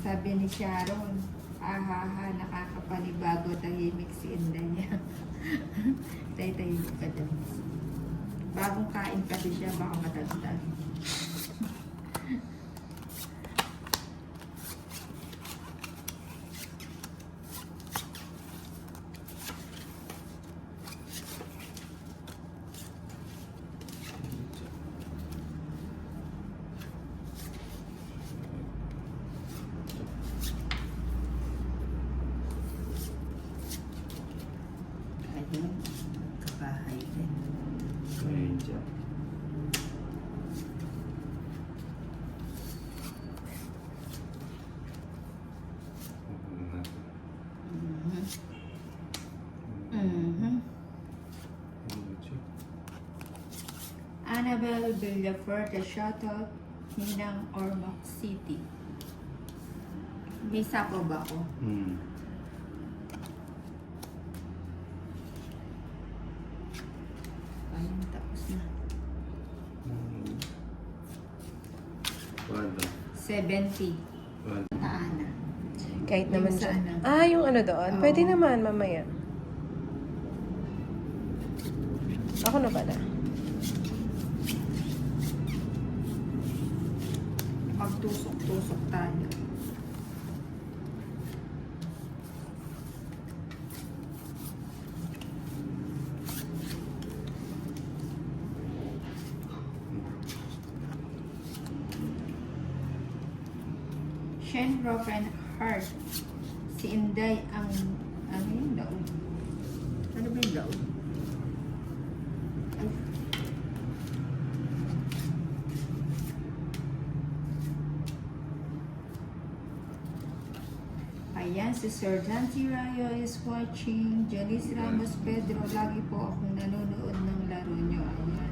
Sabi ni Sharon, ahaha, nakakapanibago, tahimik si Inday niya. Tay-tahimik ka daw. Bagong kain kasi siya, baka matagtag. Ayun, kabahay din. Ayun siya. Annabelle Villafuerte, shoutout Ninang Ormoc City. May sapo ba ako? Ayun, tapos na. Wala. 70. Wala. Taana. Kahit naman Yung dyan. sana. Ah, yung ano doon? Oo. Pwede naman, mamaya. Ako na pala. Magtusok-tusok tayo. Shenrock and Heart. Si Inday ang ano yung daon? Ano ba yung daon? Ay. Ayan, si Sir Dante Rayo is watching. Janice Ramos Pedro, lagi po akong nanonood ng laro nyo. Ayan.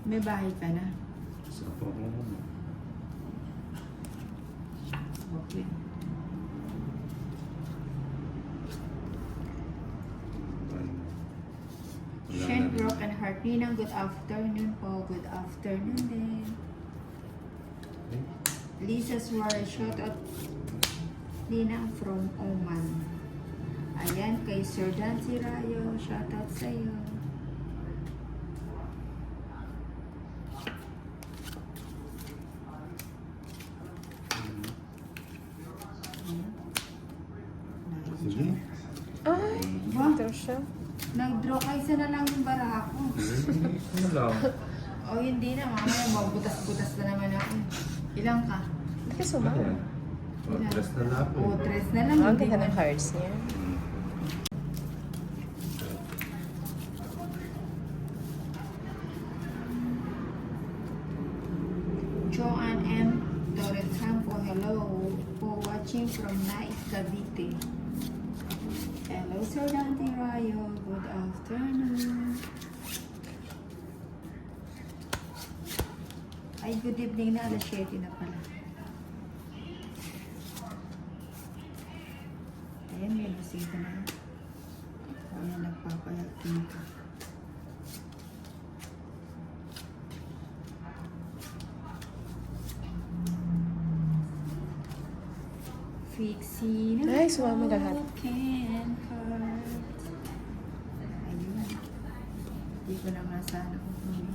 May bahay ka na? Sa po ko. Okay. Shenrock and Heart. Ninang, good afternoon po. Good afternoon din. Lisa Suarez, shout out Ninang from Oman. Ayan, kay Sir Dante Rayo, shout out sa'yo. Sige. Ay, Wah. ito siya. Nag-draw kayo, isa na lang yung baraha ko. Ano lang? O hindi na, mamaya magbutas-butas na naman ako. Ilang ka? Hindi ka sumama. Oh, dress na na po. O, tres na lang. Ang hindi ganda ng man- cards niya. Joanne M. Torrecampo, hello. Po watching from Nais, Cavite. Hello, Sir Dante Rayo. Good afternoon. Ay, good evening na. Alas 7 na pala. Ayan, may nasita na. Ayan, nagpapayakin ka. Fixing a Ay, sumama lahat. broken heart. Ayun. Hindi ko na nga sana kukunin.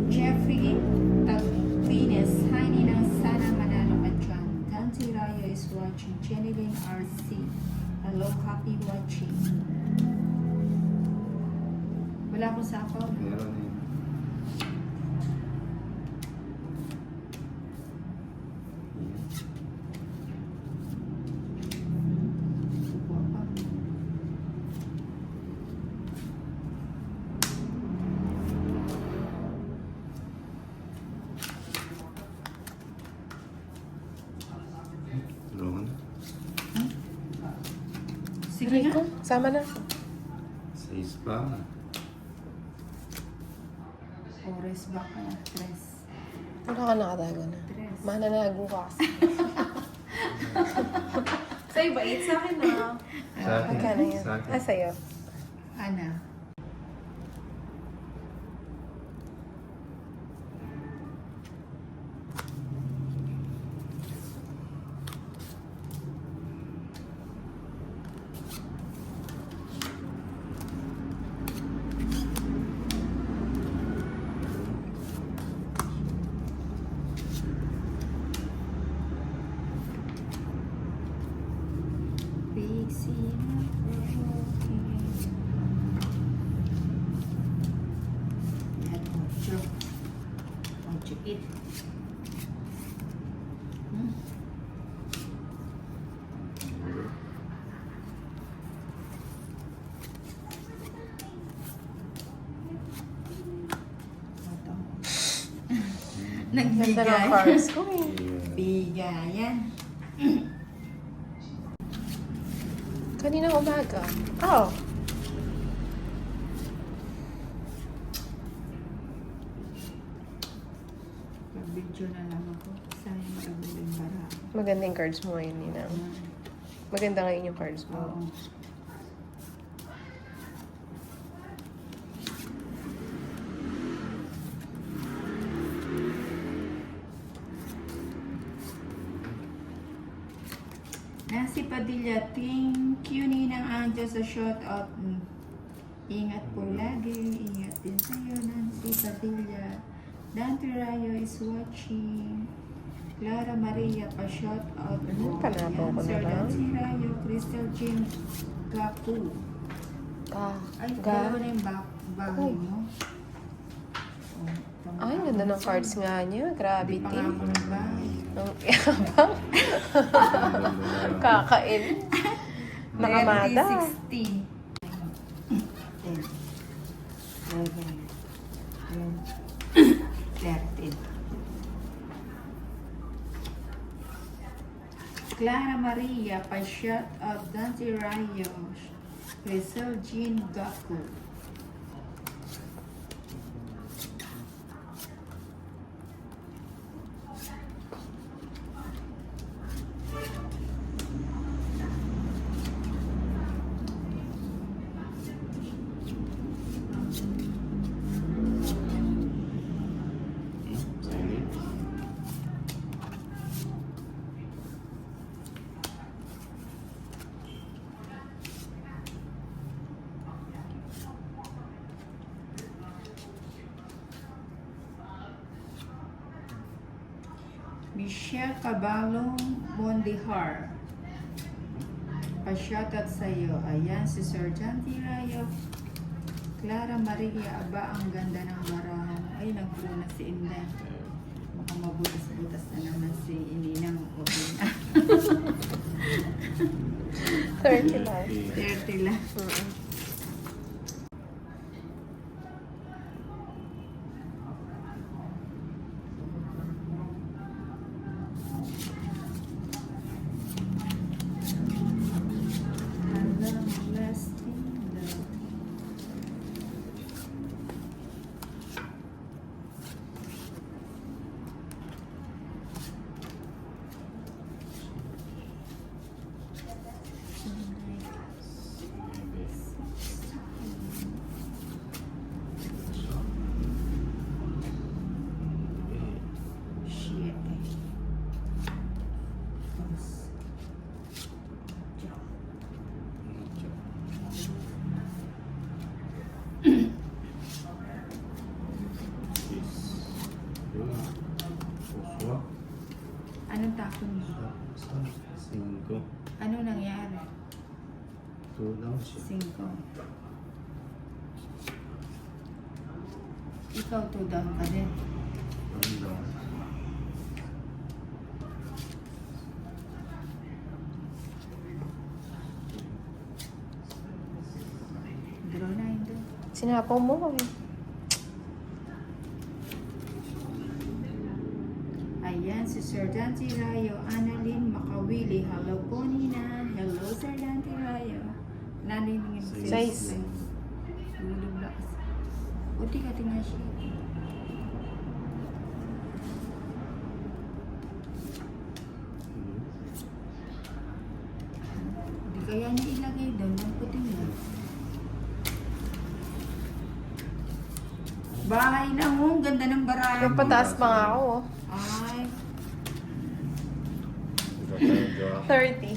Jeffrey Tagbines, hi Ninang, sana manalo ka dyan. Dante Rayo is watching. Jeneline RC, hello, happy watching. Wala akong sapaw. Meron eh. Subuha pa. Tulungan. Sige nga. Sama na. Sais pa. Ores ba ka na? Tres. Ano ka nakatago na? Tres. Mananago ka kasi. Sa'yo ba? 8 sa akin na. Sa akin. Magkano yan? Sa akin. Ah, sa'yo. Ana. Fixing up broken. Yan, 8. 8. Ganda ng Nagbigay. cards ko eh. Yeah. Bigayan. Kaninang umaga. Oh. Mag-video na lang ako. Sayang magaganda yung bara. Maganda yung cards mo ngayon, Nina. Maganda ngayon yung cards mo. Oo. Nancy Padilla, thank you Ninang Angel sa shout out. Ingat po lagi. Ingat din sa'yo, Nancy Padilla. Dante Rayo is watching. Clara Maria pa shout out po. Panapaw ko Sir na lang. Nancy Rayo, Crystal Jean Gapu. Ay, dalawa na yung bahay Ay. mo. Oh, tama. Ay, ganda ng cards nga niya. Hindi Gravity. pa nga ako ng bahay. Ang yabang. Kakain. Nakamada. 60. 10. 11. 13. Clara Maria, pa-shot of Dante Rayo, Rizal Jean Gaku. Sige. Michelle Cabalong Bondihar. Pa-shoutout sa'yo. Ayan, si Sir Janty Rayo. Clara Maria, aba, ang ganda ng barahan. Ay, nagpuro na si Inday. Baka mabutas-butas na naman si Ininang Obina. 30 lang. 30 lang. Mm-mm. Lasting love. Shit. Puswa. Anong takon mo? 5. Ano nangyari? 2 lang siya. 5. Ikaw, 2 down ka din. 1 lang. Draw na yun doon. Sinapaw mo eh. Ayan, si Sir Dante Rayo, Annalyn Makawili. Hello po, Nina. Hello, Sir Dante Rayo. Naniningin si Size. Ulog na kasi. Buti ka tingnan siya. Kaya niya ilagay doon, ang puti niya. Bahay na mo, ganda ng barahan. Yung pataas pa nga ako. Ay, 30.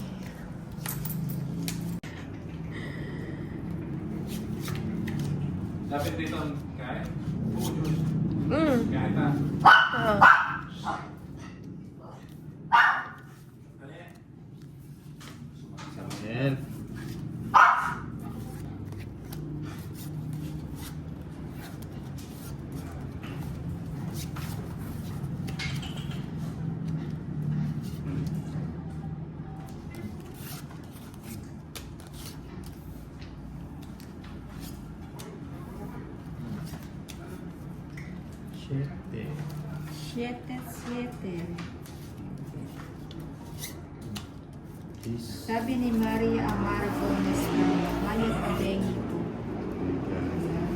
Dapat dito ang kain. Bukod Mm. kain na. Ah. Samuel. Siete. 7. Is. Sabi ni Maria Amara Gomez na manit na dengue po. Ayan,